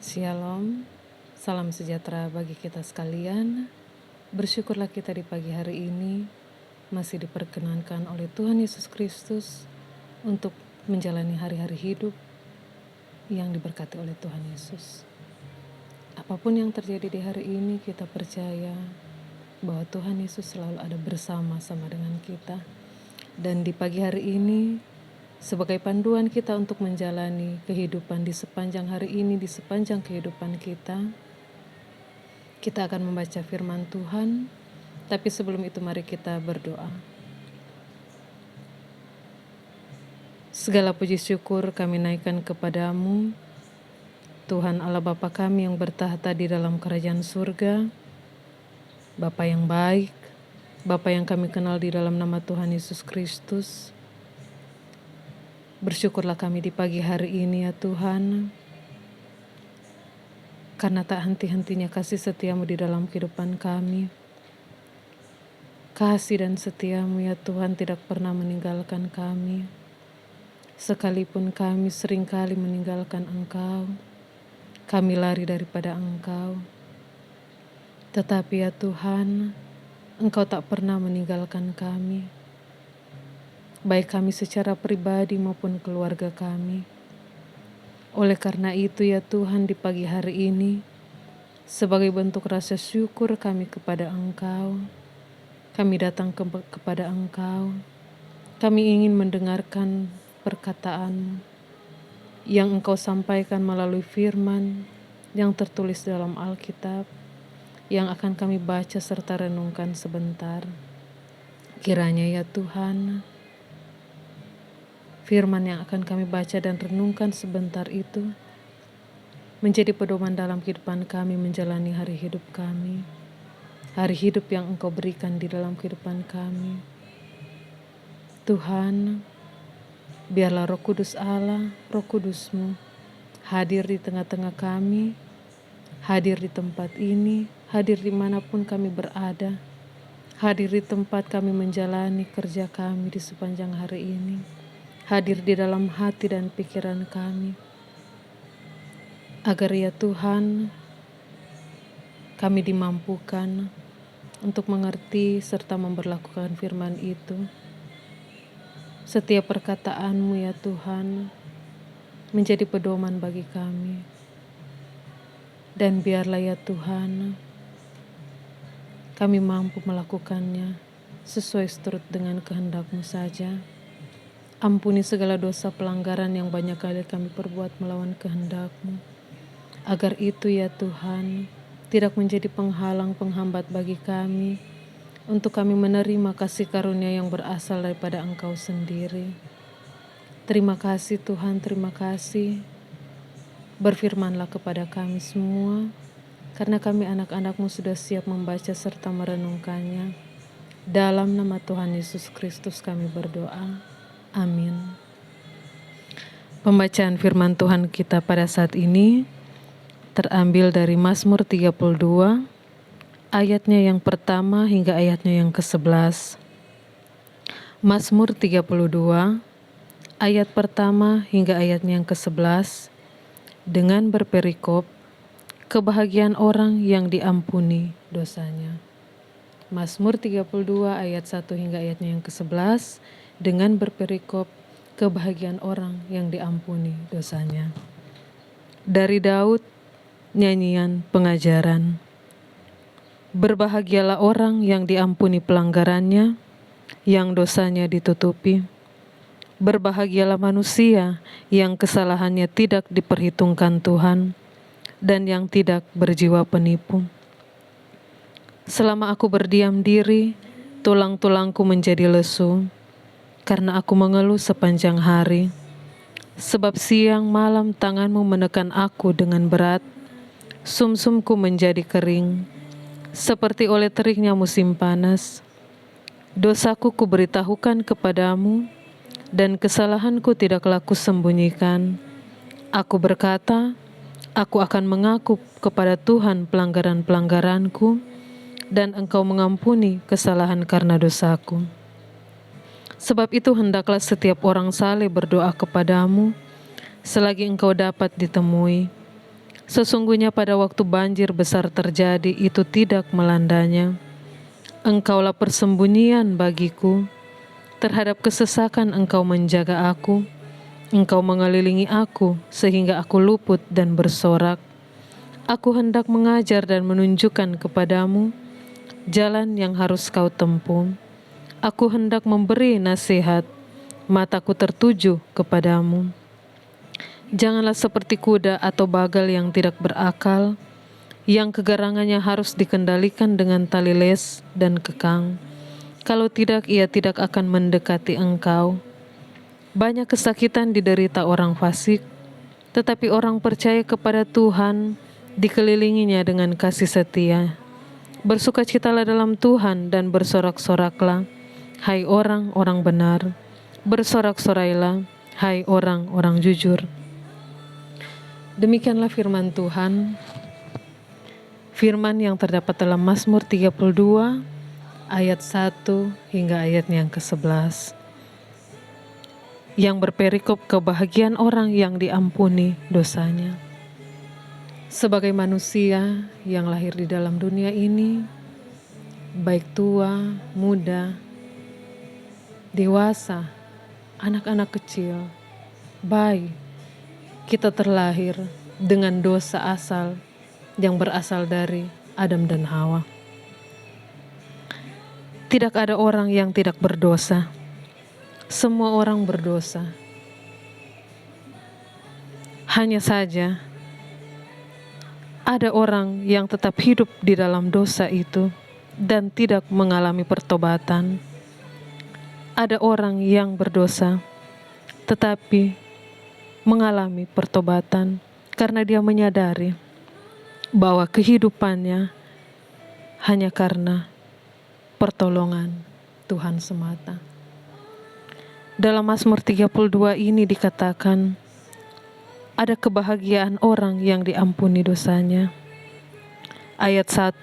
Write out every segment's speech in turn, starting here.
Shalom, salam sejahtera bagi kita sekalian. Bersyukurlah kita di pagi hari ini masih diperkenankan oleh Tuhan Yesus Kristus untuk menjalani hari-hari hidup yang diberkati oleh Tuhan Yesus. Apapun yang terjadi di hari ini, kita percaya bahwa Tuhan Yesus selalu ada bersama-sama dengan kita. Dan di pagi hari ini, sebagai panduan kita untuk menjalani kehidupan di sepanjang hari ini, di sepanjang kehidupan kita akan membaca firman Tuhan. Tapi sebelum itu mari kita berdoa. Segala puji syukur kami naikkan kepadamu, Tuhan Allah Bapa kami yang bertahta di dalam kerajaan surga, Bapa yang baik, Bapa yang kami kenal di dalam nama Tuhan Yesus Kristus. Bersyukurlah kami di pagi hari ini ya Tuhan, karena tak henti-hentinya kasih setiamu di dalam kehidupan kami. Kasih dan setiamu ya Tuhan tidak pernah meninggalkan kami. Sekalipun kami seringkali meninggalkan Engkau, kami lari daripada Engkau. Tetapi ya Tuhan, Engkau tak pernah meninggalkan kami. Baik kami secara pribadi maupun keluarga kami. Oleh karena itu ya Tuhan, di pagi hari ini, sebagai bentuk rasa syukur kami kepada Engkau, kami datang kepada Engkau. Kami ingin mendengarkan perkataan yang Engkau sampaikan melalui firman yang tertulis dalam Alkitab, yang akan kami baca serta renungkan sebentar. Kiranya ya Tuhan, firman yang akan kami baca dan renungkan sebentar itu menjadi pedoman dalam kehidupan kami menjalani hari hidup kami, hari hidup yang Engkau berikan di dalam kehidupan kami. Tuhan, biarlah Roh Kudus Allah, Roh Kudus-Mu hadir di tengah-tengah kami, hadir di tempat ini, hadir dimanapun kami berada, hadir di tempat kami menjalani kerja kami di sepanjang hari ini, hadir di dalam hati dan pikiran kami, agar ya Tuhan, kami dimampukan untuk mengerti serta memberlakukan firman itu. Setiap perkataan-Mu ya Tuhan menjadi pedoman bagi kami. Dan biarlah ya Tuhan, kami mampu melakukannya sesuai seturut dengan kehendak-Mu saja. Ampuni segala dosa pelanggaran yang banyak kali kami perbuat melawan kehendak-Mu, agar itu ya Tuhan tidak menjadi penghalang penghambat bagi kami, untuk kami menerima kasih karunia yang berasal daripada Engkau sendiri. Terima kasih Tuhan, terima kasih. Berfirmanlah kepada kami semua, karena kami anak-anak-Mu sudah siap membaca serta merenungkannya. Dalam nama Tuhan Yesus Kristus kami berdoa. Amin. Pembacaan firman Tuhan kita pada saat ini terambil dari Mazmur 32, ayatnya yang pertama hingga ayatnya yang ke-11. Mazmur 32, ayat pertama hingga ayatnya yang ke-11, dengan berperikop, kebahagiaan orang yang diampuni dosanya. Mazmur 32 ayat 1 hingga ayatnya yang ke-11, dengan berperikop, kebahagiaan orang yang diampuni dosanya. Dari Daud, nyanyian pengajaran. Berbahagialah orang yang diampuni pelanggarannya, yang dosanya ditutupi. Berbahagialah manusia yang kesalahannya tidak diperhitungkan Tuhan, dan yang tidak berjiwa penipu. Selama aku berdiam diri, tulang-tulangku menjadi lesu, karena aku mengeluh sepanjang hari. Sebab siang malam tangan-Mu menekan aku dengan berat, sumsumku menjadi kering, seperti oleh teriknya musim panas. Dosaku kuberitahukan kepadamu, dan kesalahanku tidaklah kusembunyikan. Aku berkata, aku akan mengaku kepada Tuhan pelanggaran-pelanggaranku, dan Engkau mengampuni kesalahan karena dosaku. Sebab itu hendaklah setiap orang saleh berdoa kepadamu, selagi engkau dapat ditemui. Sesungguhnya pada waktu banjir besar terjadi, itu tidak melandanya. Engkaulah persembunyian bagiku. Terhadap kesesakan Engkau menjaga aku. Engkau mengelilingi aku sehingga aku luput dan bersorak. Aku hendak mengajar dan menunjukkan kepadamu jalan yang harus kau tempuh. Aku hendak memberi nasihat, mataku tertuju kepadamu. Janganlah seperti kuda atau bagal yang tidak berakal, yang kegarangannya harus dikendalikan dengan tali les dan kekang. Kalau tidak, ia tidak akan mendekati engkau. Banyak kesakitan diderita orang fasik, tetapi orang percaya kepada Tuhan dikelilinginya dengan kasih setia. Bersukacitalah dalam Tuhan dan bersorak-soraklah, hai orang-orang benar. Bersorak-sorailah, hai orang-orang jujur. Demikianlah firman Tuhan, firman yang terdapat dalam Mazmur 32 ayat 1 hingga ayat yang ke-11, yang berperikop kebahagiaan orang yang diampuni dosanya. Sebagai manusia yang lahir di dalam dunia ini, baik tua, muda, dewasa, anak-anak kecil, bayi, kita terlahir dengan dosa asal yang berasal dari Adam dan Hawa. Tidak ada orang yang tidak berdosa. Semua orang berdosa. Hanya saja ada orang yang tetap hidup di dalam dosa itu dan tidak mengalami pertobatan. Ada orang yang berdosa tetapi mengalami pertobatan karena dia menyadari bahwa kehidupannya hanya karena pertolongan Tuhan semata. Dalam Mazmur 32 ini dikatakan ada kebahagiaan orang yang diampuni dosanya. Ayat 1,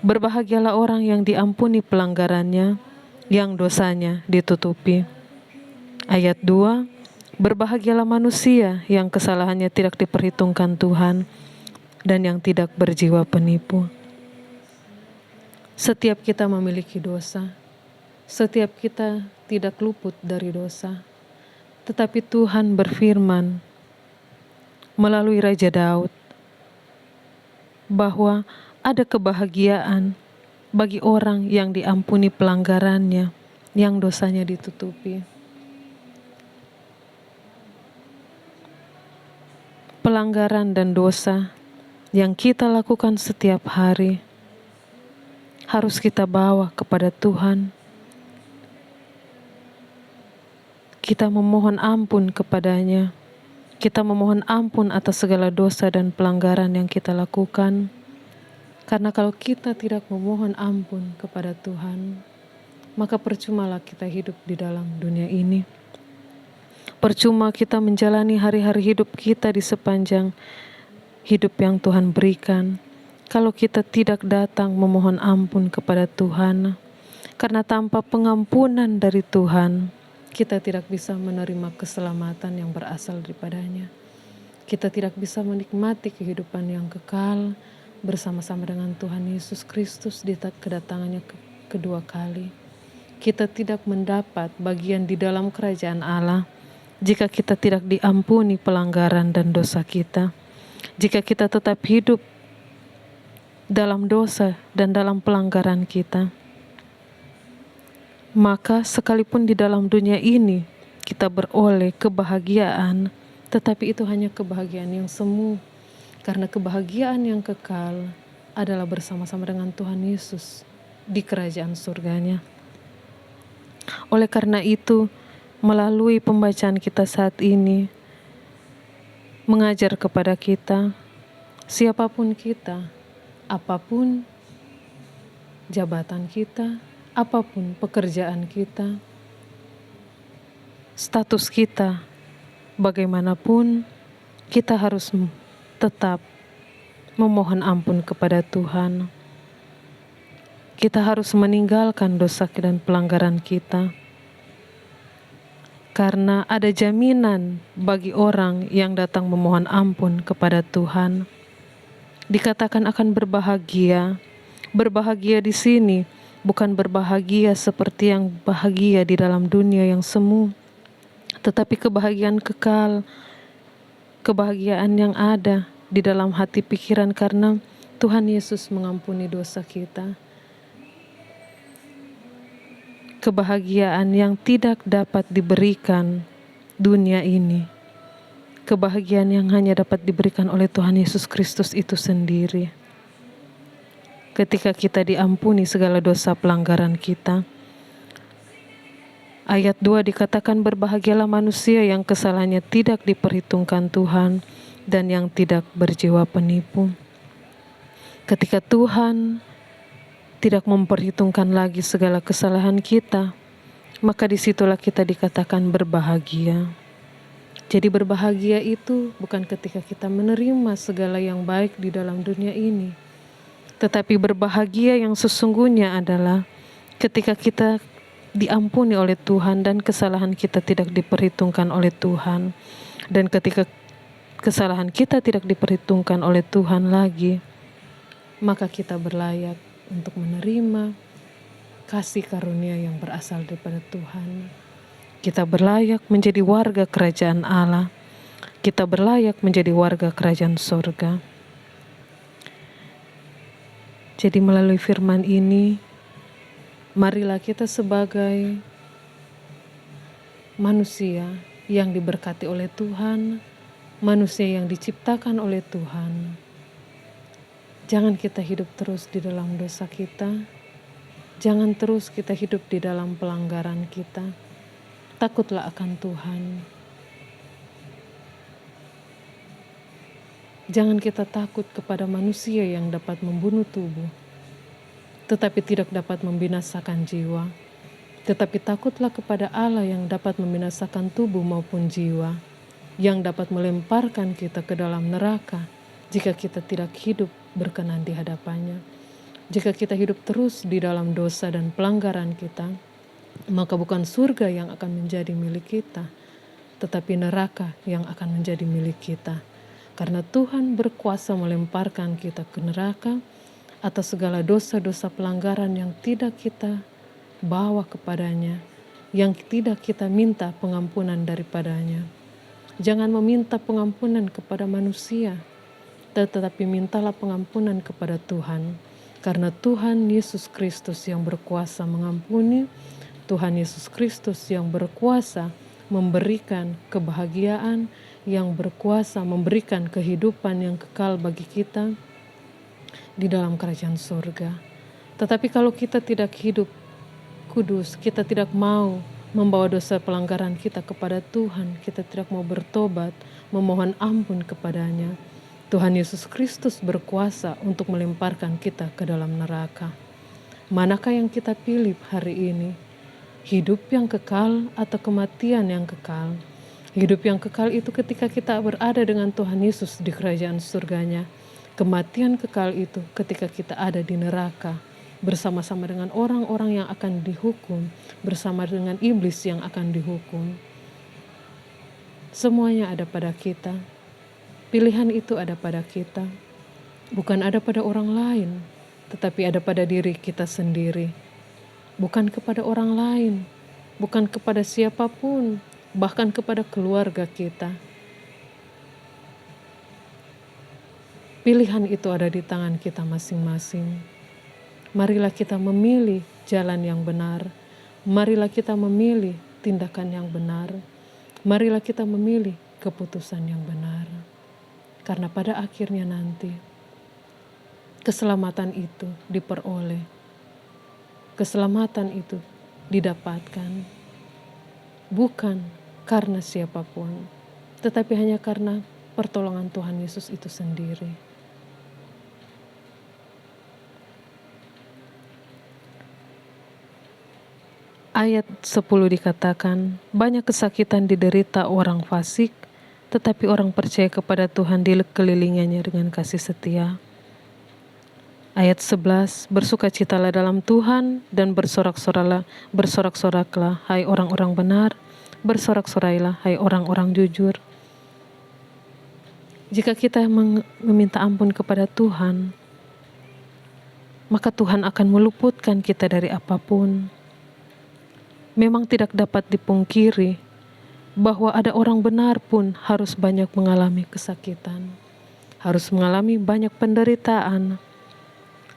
berbahagialah orang yang diampuni pelanggarannya, yang dosanya ditutupi. Ayat 2, berbahagialah manusia yang kesalahannya tidak diperhitungkan Tuhan dan yang tidak berjiwa penipu. Setiap kita memiliki dosa, setiap kita tidak luput dari dosa. Tetapi Tuhan berfirman melalui Raja Daud bahwa ada kebahagiaan bagi orang yang diampuni pelanggarannya, yang dosanya ditutupi. Pelanggaran dan dosa yang kita lakukan setiap hari harus kita bawa kepada Tuhan. Kita memohon ampun kepadanya. Kita memohon ampun atas segala dosa dan pelanggaran yang kita lakukan. Karena kalau kita tidak memohon ampun kepada Tuhan, maka percumalah kita hidup di dalam dunia ini. Percuma kita menjalani hari-hari hidup kita di sepanjang hidup yang Tuhan berikan, kalau kita tidak datang memohon ampun kepada Tuhan. Karena tanpa pengampunan dari Tuhan, kita tidak bisa menerima keselamatan yang berasal daripadanya. Kita tidak bisa menikmati kehidupan yang kekal bersama-sama dengan Tuhan Yesus Kristus di kedatangannya kedua kali. Kita tidak mendapat bagian di dalam kerajaan Allah jika kita tidak diampuni pelanggaran dan dosa kita. Jika kita tetap hidup dalam dosa dan dalam pelanggaran kita, maka sekalipun di dalam dunia ini kita beroleh kebahagiaan, tetapi itu hanya kebahagiaan yang semu. Karena kebahagiaan yang kekal adalah bersama-sama dengan Tuhan Yesus di kerajaan surganya. Oleh karena itu, melalui pembacaan kita saat ini, mengajar kepada kita, siapapun kita, apapun jabatan kita, apapun pekerjaan kita, status kita, bagaimanapun, kita harus tetap memohon ampun kepada Tuhan. Kita harus meninggalkan dosa dan pelanggaran kita. karena ada jaminan bagi orang yang datang memohon ampun kepada Tuhan. Dikatakan akan berbahagia. Berbahagia di sini bukan berbahagia seperti yang bahagia di dalam dunia yang semu, tetapi kebahagiaan kekal, kebahagiaan yang ada di dalam hati pikiran karena Tuhan Yesus mengampuni dosa kita. Kebahagiaan yang tidak dapat diberikan dunia ini. Kebahagiaan yang hanya dapat diberikan oleh Tuhan Yesus Kristus itu sendiri. Ketika kita diampuni segala dosa pelanggaran kita. Ayat 2 dikatakan berbahagialah manusia yang kesalahannya tidak diperhitungkan Tuhan dan yang tidak berjiwa penipu. Ketika Tuhan tidak memperhitungkan lagi segala kesalahan kita, maka disitulah kita dikatakan berbahagia. Jadi berbahagia itu bukan ketika kita menerima segala yang baik di dalam dunia ini. Tetapi berbahagia yang sesungguhnya adalah ketika kita diampuni oleh Tuhan dan kesalahan kita tidak diperhitungkan oleh Tuhan. Dan ketika kesalahan kita tidak diperhitungkan oleh Tuhan lagi, maka kita berlayak untuk menerima kasih karunia yang berasal daripada Tuhan. Kita berlayak menjadi warga kerajaan Allah. Kita berlayak menjadi warga kerajaan surga. Jadi melalui firman ini, marilah kita sebagai manusia yang diberkati oleh Tuhan, manusia yang diciptakan oleh Tuhan. Jangan kita hidup terus di dalam dosa kita. Jangan terus kita hidup di dalam pelanggaran kita. Takutlah akan Tuhan. Jangan kita takut kepada manusia yang dapat membunuh tubuh, tetapi tidak dapat membinasakan jiwa. Tetapi takutlah kepada Allah yang dapat membinasakan tubuh maupun jiwa, yang dapat melemparkan kita ke dalam neraka jika kita tidak hidup berkenan di hadapannya. Jika kita hidup terus di dalam dosa dan pelanggaran kita, maka bukan surga yang akan menjadi milik kita, tetapi neraka yang akan menjadi milik kita. Karena Tuhan berkuasa melemparkan kita ke neraka atas segala dosa-dosa pelanggaran yang tidak kita bawa kepadanya, yang tidak kita minta pengampunan daripadanya. Jangan meminta pengampunan kepada manusia, tetapi mintalah pengampunan kepada Tuhan. Karena Tuhan Yesus Kristus yang berkuasa mengampuni, Tuhan Yesus Kristus yang berkuasa memberikan kebahagiaan, yang berkuasa memberikan kehidupan yang kekal bagi kita di dalam kerajaan surga. Tetapi kalau kita tidak hidup kudus, kita tidak mau membawa dosa pelanggaran kita kepada Tuhan, kita tidak mau bertobat, memohon ampun kepadanya, Tuhan Yesus Kristus berkuasa untuk melemparkan kita ke dalam neraka. Manakah yang kita pilih hari ini? Hidup yang kekal atau kematian yang kekal? Hidup yang kekal itu ketika kita berada dengan Tuhan Yesus di kerajaan surganya. Kematian kekal itu ketika kita ada di neraka, bersama-sama dengan orang-orang yang akan dihukum, bersama dengan iblis yang akan dihukum. Semuanya ada pada kita. Pilihan itu ada pada kita. Bukan ada pada orang lain, tetapi ada pada diri kita sendiri. Bukan kepada orang lain, bukan kepada siapapun, bahkan kepada keluarga kita. Pilihan itu ada di tangan kita masing-masing. Marilah kita memilih jalan yang benar. Marilah kita memilih tindakan yang benar. Marilah kita memilih keputusan yang benar. Karena pada akhirnya nanti, keselamatan itu diperoleh. Keselamatan itu didapatkan bukan karena siapapun, tetapi hanya karena pertolongan Tuhan Yesus itu sendiri. Ayat 10 dikatakan, banyak kesakitan diderita orang fasik, tetapi orang percaya kepada Tuhan dikelilinginya dengan kasih setia. Ayat 11, bersukacitalah dalam Tuhan dan bersorak-soraklah, hai orang-orang benar, Bersorak-sorailah, hai orang-orang jujur. Jika kita meminta ampun kepada Tuhan, maka Tuhan akan meluputkan kita dari apapun. Memang tidak dapat dipungkiri bahwa ada orang benar pun harus banyak mengalami kesakitan, harus mengalami banyak penderitaan.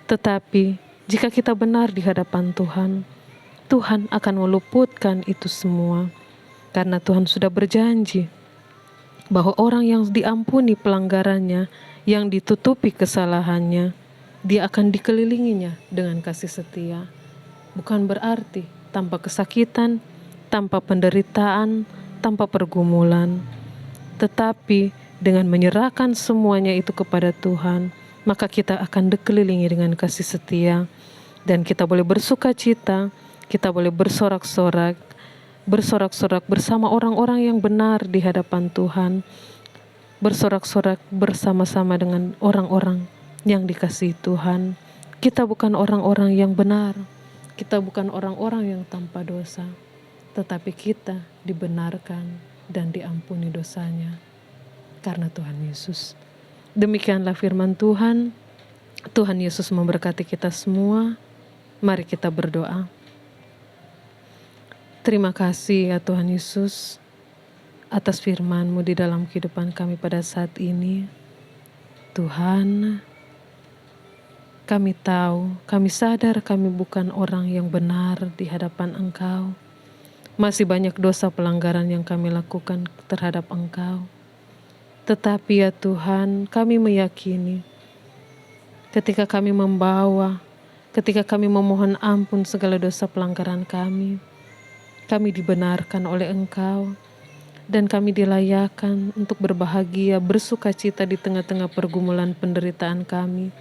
Tetapi jika kita benar di hadapan Tuhan, Tuhan akan meluputkan itu semua. Karena Tuhan sudah berjanji bahwa orang yang diampuni pelanggarannya, yang ditutupi kesalahannya, Dia akan dikelilinginya dengan kasih setia. Bukan berarti tanpa kesakitan, tanpa penderitaan, tanpa pergumulan. Tetapi dengan menyerahkan semuanya itu kepada Tuhan, maka kita akan dikelilingi dengan kasih setia. Dan kita boleh bersuka cita, kita boleh bersorak-sorak bersama orang-orang yang benar di hadapan Tuhan. Bersorak-sorak bersama-sama dengan orang-orang yang dikasihi Tuhan. Kita bukan orang-orang yang benar, kita bukan orang-orang yang tanpa dosa, tetapi kita dibenarkan dan diampuni dosanya karena Tuhan Yesus. Demikianlah firman Tuhan. Tuhan Yesus memberkati kita semua. Mari kita berdoa. Terima kasih ya Tuhan Yesus atas firman-Mu di dalam kehidupan kami pada saat ini. Tuhan, kami tahu, kami sadar kami bukan orang yang benar di hadapan Engkau. Masih banyak dosa pelanggaran yang kami lakukan terhadap Engkau. Tetapi ya Tuhan, kami meyakini ketika kami memohon ampun segala dosa pelanggaran kami dibenarkan oleh Engkau. Dan kami dilayakkan untuk berbahagia, bersuka cita di tengah-tengah pergumulan penderitaan kami.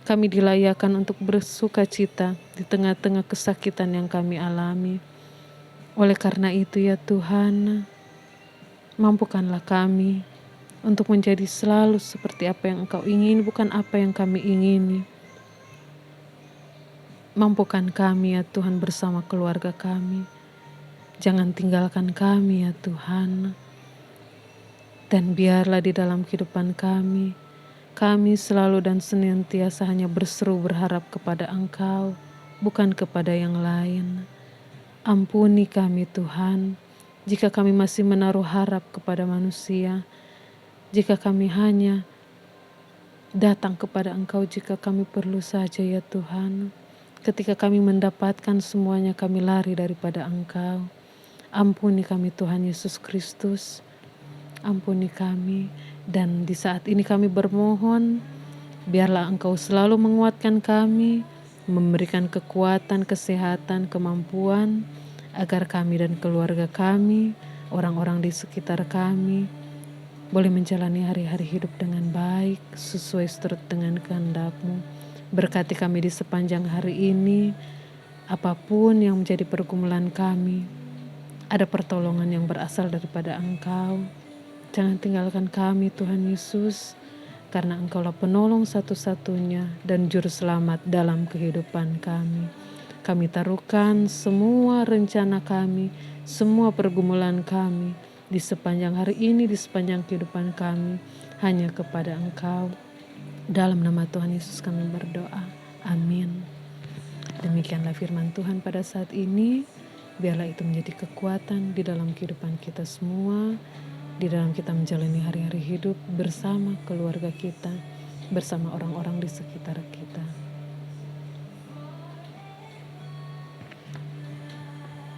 Kami dilayakkan untuk bersuka cita di tengah-tengah kesakitan yang kami alami. Oleh karena itu ya Tuhan, mampukanlah kami untuk menjadi selalu seperti apa yang Engkau ingini, bukan apa yang kami ingini. Mampukan kami ya Tuhan bersama keluarga kami. Jangan tinggalkan kami ya Tuhan. Dan biarlah di dalam kehidupan kami selalu dan senantiasa hanya berseru berharap kepada Engkau, bukan kepada yang lain. Ampuni kami Tuhan, jika kami masih menaruh harap kepada manusia, jika kami hanya datang kepada Engkau jika kami perlu saja ya Tuhan. Ketika kami mendapatkan semuanya, kami lari daripada Engkau. Ampuni kami Tuhan Yesus Kristus, ampuni kami. Dan di saat ini kami bermohon, biarlah Engkau selalu menguatkan kami, memberikan kekuatan, kesehatan, kemampuan, agar kami dan keluarga kami, orang-orang di sekitar kami, boleh menjalani hari-hari hidup dengan baik, sesuai seturut dengan kehendak-Mu. Berkati kami di sepanjang hari ini, apapun yang menjadi pergumulan kami, ada pertolongan yang berasal daripada Engkau. Jangan tinggalkan kami Tuhan Yesus, karena Engkaulah penolong satu-satunya dan juru selamat dalam kehidupan kami. Kami taruhkan semua rencana kami, semua pergumulan kami di sepanjang hari ini, di sepanjang kehidupan kami, hanya kepada Engkau. Dalam nama Tuhan Yesus kami berdoa. Amin. Demikianlah firman Tuhan pada saat ini. Biarlah itu menjadi kekuatan di dalam kehidupan kita semua, di dalam kita menjalani hari-hari hidup bersama keluarga kita, bersama orang-orang di sekitar kita.